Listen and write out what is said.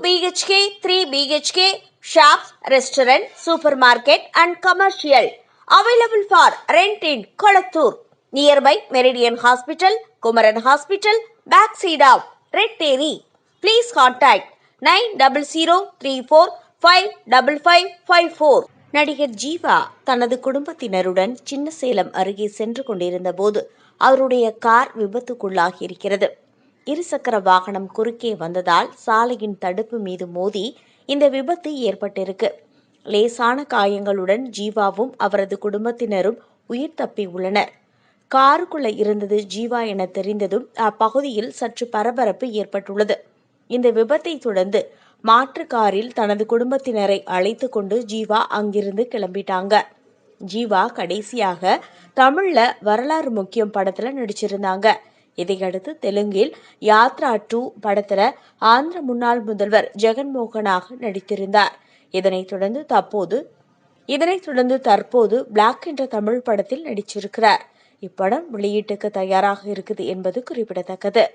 BHK, 3 BHK, shops, restaurant, supermarket and commercial. Available for rent in Kolattur. Nearby Meridian Hospital, Kumaran Hospital, backside of Red Terry. Please contact 9034555554. நடிகர் ஜீவா தனது குடும்பத்தினருடன் சின்னசேலம் அருகே சென்று கொண்டிருந்த போது அவருடைய கார் விபத்துக்குள்ளாகி இருக்கிறது. இருசக்கர வாகனம் குறுக்கே வந்ததால் சாலையின் தடுப்பு மீது மோதி இந்த விபத்து ஏற்பட்டிருக்கு. லேசான காயங்களுடன் ஜீவாவும் அவரது குடும்பத்தினரும் உயிர் தப்பி உள்ளனர். காருக்குள்ள இருந்தது ஜீவா என தெரிந்ததும் அப்பகுதியில் சற்று பரபரப்பு ஏற்பட்டுள்ளது. இந்த விபத்தை தொடர்ந்து மாற்று காரில் தனது குடும்பத்தினரை அழைத்து கொண்டு ஜீவா அங்கிருந்து கிளம்பிட்டாங்க. ஜீவா கடைசியாக தமிழ்ல வரலாறு முக்கியம் படத்துல நடிச்சிருந்தாங்க. இதையடுத்து தெலுங்கில் யாத்ரா 2 படத்துல ஆந்திர முன்னாள் முதல்வர் ஜெகன்மோகனாக நடித்திருந்தார். இதனைத் தொடர்ந்து தற்போது பிளாக் என்ற தமிழ் படத்தில் நடிச்சிருக்கிறார். இப்படம் வெளியீட்டுக்கு தயாராக இருக்குது என்பது குறிப்பிடத்தக்கது.